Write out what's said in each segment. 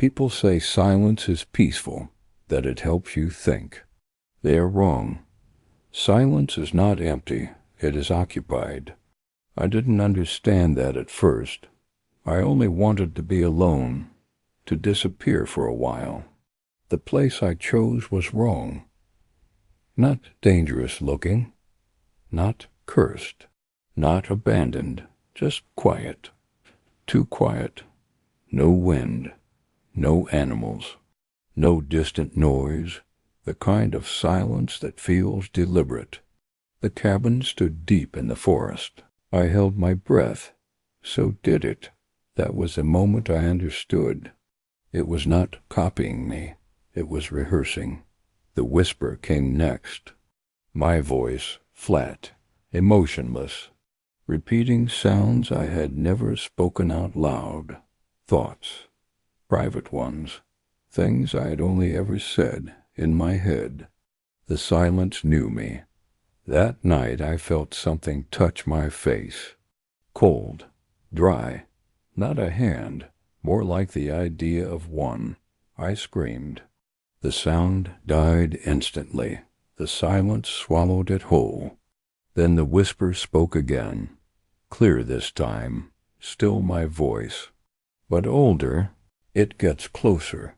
People say silence is peaceful, that it helps you think. They are wrong. Silence is not empty, it is occupied. I didn't understand that at first. I only wanted to be alone, to disappear for a while. The place I chose was wrong. Not dangerous looking, not cursed, not abandoned, just quiet. Too quiet. No wind, no animals, no distant noise, the kind of silence that feels deliberate. The cabin stood deep in the forest. I held my breath. So did it. That was the moment I understood. It was not copying me. It was rehearsing. The whisper came next. My voice, flat, emotionless, repeating sounds I had never spoken out loud. Thoughts, private ones, things I had only ever said in my head. The silence knew me. That night I felt something touch my face. Cold, dry, not a hand, more like the idea of one. I screamed. The sound died instantly. The silence swallowed it whole. Then the whisper spoke again. Clear this time, still my voice. But older, it gets closer.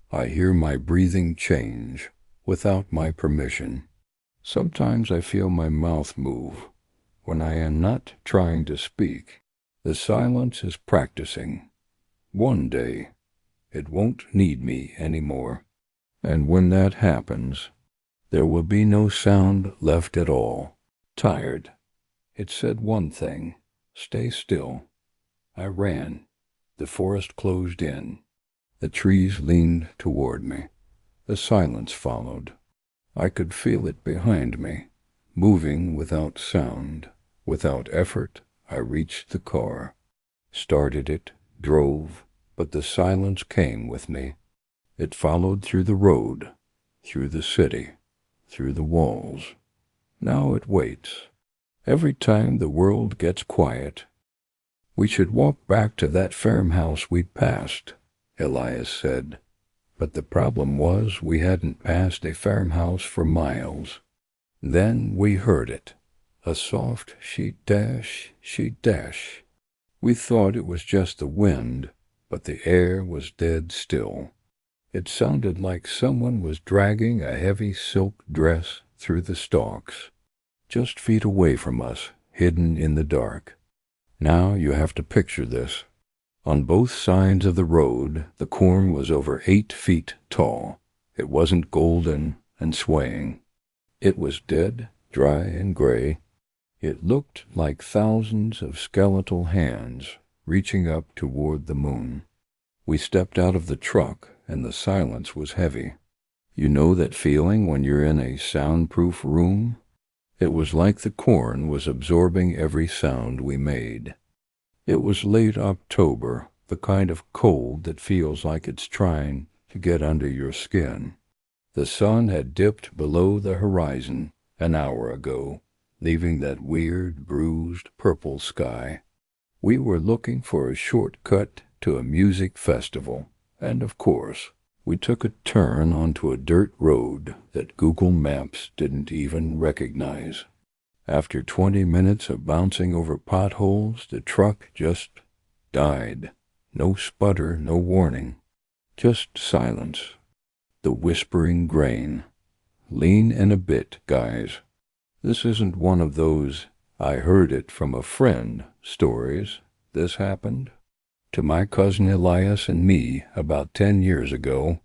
I hear my breathing change, without my permission. Sometimes I feel my mouth move, when I am not trying to speak. The silence is practicing. One day, it won't need me anymore. And when that happens, there will be no sound left at all. Tired. It said one thing, stay still. I ran. The forest closed in. The trees leaned toward me. The silence followed. I could feel it behind me, moving without sound. Without effort, I reached the car. Started it, drove, but the silence came with me. It followed through the road, through the city, through the walls. Now it waits. Every time the world gets quiet. We should walk back to that farmhouse we'd passed, Elias said. But the problem was we hadn't passed a farmhouse for miles. Then we heard it. A soft sheet dash, sheet dash. We thought it was just the wind, but the air was dead still. It sounded like someone was dragging a heavy silk dress through the stalks, just feet away from us, hidden in the dark. Now you have to picture this. On both sides of the road, the corn was over 8 feet tall. It wasn't golden and swaying. It was dead, dry, and gray. It looked like thousands of skeletal hands reaching up toward the moon. We stepped out of the truck, and the silence was heavy. You know that feeling when you're in a soundproof room? It was like the corn was absorbing every sound we made. It was late October, the kind of cold that feels like it's trying to get under your skin. The sun had dipped below the horizon an hour ago, leaving that weird, bruised, purple sky. We were looking for a shortcut to a music festival, and of course, we took a turn onto a dirt road that Google Maps didn't even recognize. After 20 minutes of bouncing over potholes, the truck just died. No sputter, no warning. Just silence. The whispering grain. Lean in a bit, guys. This isn't one of those "I heard it from a friend" stories. This happened to my cousin Elias and me about 10 years ago,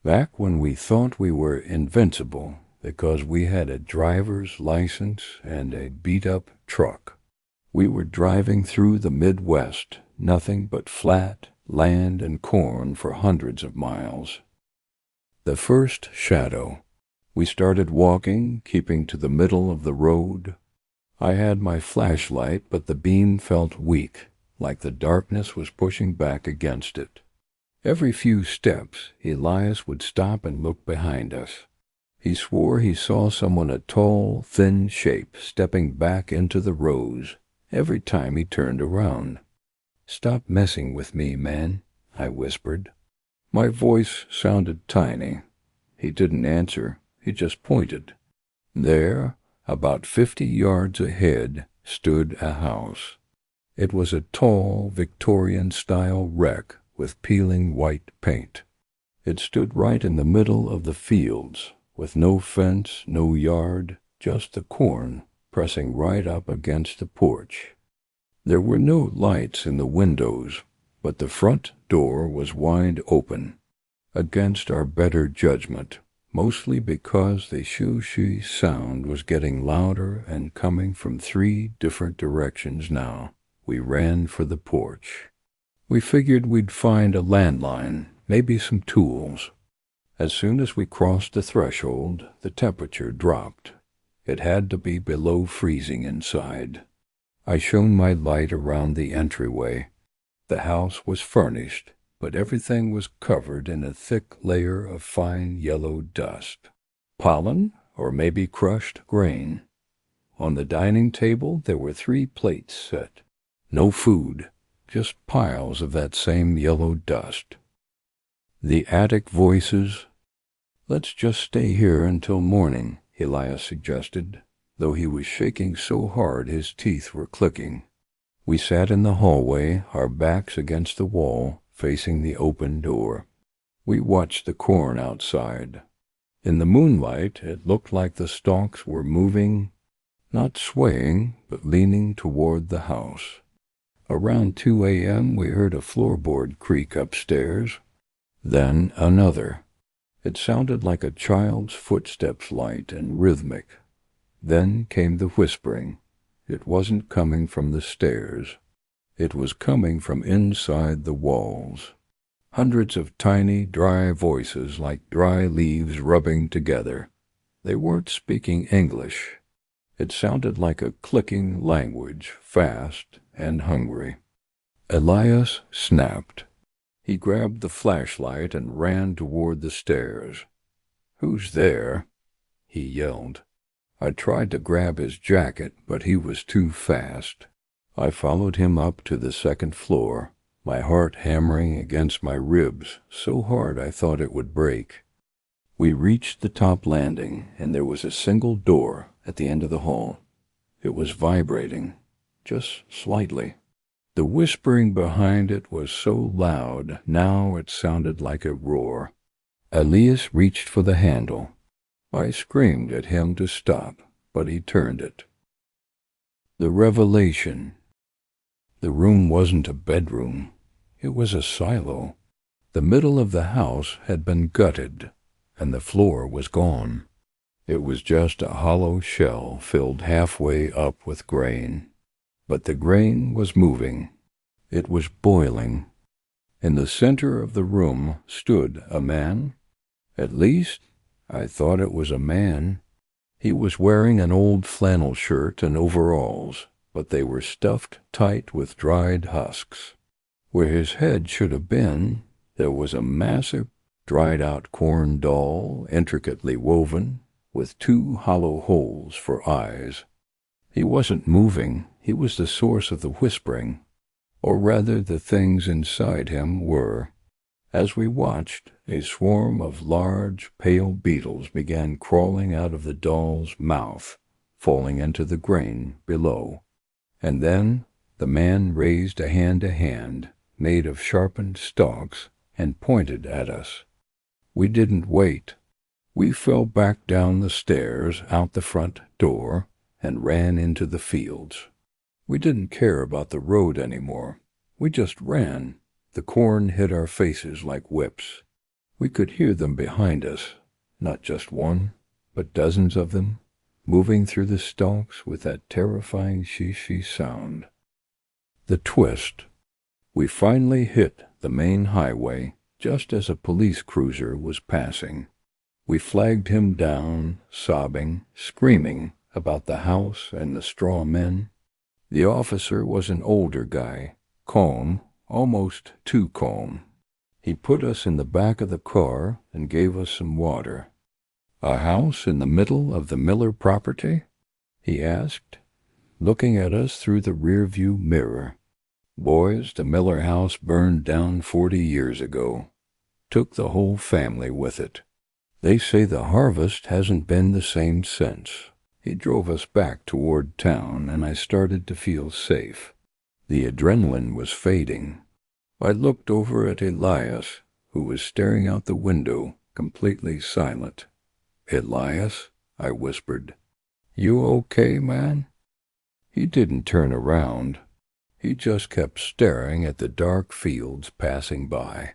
back when we thought we were invincible because we had a driver's license and a beat-up truck. We were driving through the Midwest, nothing but flat land and corn for hundreds of miles. The first shadow. We started walking, keeping to the middle of the road. I had my flashlight, but the beam felt weak, like the darkness was pushing back against it. Every few steps, Elias would stop and look behind us. He swore he saw someone a tall, thin shape stepping back into the rows every time he turned around. "Stop messing with me, man," I whispered. My voice sounded tiny. He didn't answer. He just pointed. There, about 50 yards ahead, stood a house. It was a tall, Victorian-style wreck with peeling white paint. It stood right in the middle of the fields, with no fence, no yard, just the corn pressing right up against the porch. There were no lights in the windows, but the front door was wide open, against our better judgment, mostly because the shoo-shoo sound was getting louder and coming from 3 different directions now. We ran for the porch. We figured we'd find a landline, maybe some tools. As soon as we crossed the threshold, the temperature dropped. It had to be below freezing inside. I shone my light around the entryway. The house was furnished, but everything was covered in a thick layer of fine yellow dust. Pollen, or maybe crushed grain. On the dining table there were 3 plates set. No food, just piles of that same yellow dust. The attic voices. "Let's just stay here until morning," Elias suggested, though he was shaking so hard his teeth were clicking. We sat in the hallway, our backs against the wall, facing the open door. We watched the corn outside. In the moonlight, it looked like the stalks were moving, not swaying, but leaning toward the house. Around 2 a.m. we heard a floorboard creak upstairs, then another. It sounded like a child's footsteps, light and rhythmic. Then came the whispering. It wasn't coming from the stairs. It was coming from inside the walls. Hundreds of tiny, dry voices like dry leaves rubbing together. They weren't speaking English. It sounded like a clicking language, fast and hungry. Elias snapped. He grabbed the flashlight and ran toward the stairs. "Who's there?" he yelled. I tried to grab his jacket, but he was too fast. I followed him up to the 2nd floor, my heart hammering against my ribs so hard I thought it would break. We reached the top landing, and there was a single door at the end of the hall. It was vibrating, just slightly. The whispering behind it was so loud, now it sounded like a roar. Elias reached for the handle. I screamed at him to stop, but he turned it. The revelation. The room wasn't a bedroom. It was a silo. The middle of the house had been gutted, and the floor was gone. It was just a hollow shell filled halfway up with grain. But the grain was moving. It was boiling. In the center of the room stood a man. At least, I thought it was a man. He was wearing an old flannel shirt and overalls, but they were stuffed tight with dried husks. Where his head should have been, there was a massive, dried-out corn doll, intricately woven, with 2 hollow holes for eyes. He wasn't moving. He was the source of the whispering, or rather the things inside him were. As we watched, a swarm of large, pale beetles began crawling out of the doll's mouth, falling into the grain below. And then the man raised a hand, made of sharpened stalks, and pointed at us. We didn't wait. We fell back down the stairs, out the front door, and ran into the fields. We didn't care about the road anymore. We just ran. The corn hit our faces like whips. We could hear them behind us, not just one, but dozens of them, moving through the stalks with that terrifying shee-shee sound. The twist. We finally hit the main highway just as a police cruiser was passing. We flagged him down, sobbing, screaming about the house and the straw men. The officer was an older guy, calm, almost too calm. He put us in the back of the car and gave us some water. "A house in the middle of the Miller property?" he asked, looking at us through the rearview mirror. "Boys, the Miller house burned down 40 years ago. took the whole family with it. They say the harvest hasn't been the same since. He drove us back toward town, and I started to feel safe. The adrenaline was fading. I looked over at Elias, who was staring out the window, completely silent. "Elias," I whispered, "you okay, man?" He didn't turn around. He just kept staring at the dark fields passing by.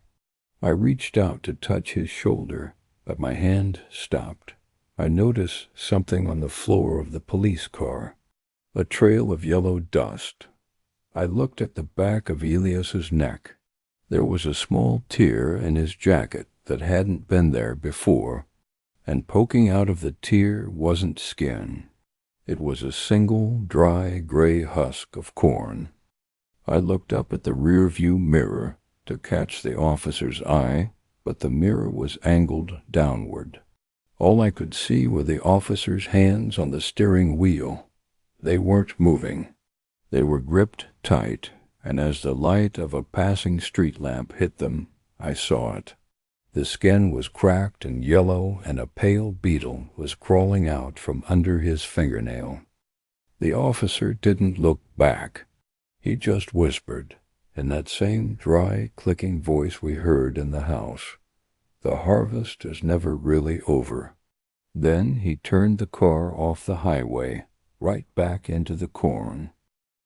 I reached out to touch his shoulder, but my hand stopped. I noticed something on the floor of the police car, a trail of yellow dust. I looked at the back of Elias's neck. There was a small tear in his jacket that hadn't been there before, and poking out of the tear wasn't skin. It was a single, dry, gray husk of corn. I looked up at the rear-view mirror to catch the officer's eye, but the mirror was angled downward. All I could see were the officer's hands on the steering wheel. They weren't moving. They were gripped tight, and as the light of a passing street lamp hit them, I saw it. The skin was cracked and yellow, and a pale beetle was crawling out from under his fingernail. The officer didn't look back. He just whispered, in that same dry, clicking voice we heard in the house, "The harvest is never really over." Then he turned the car off the highway, right back into the corn.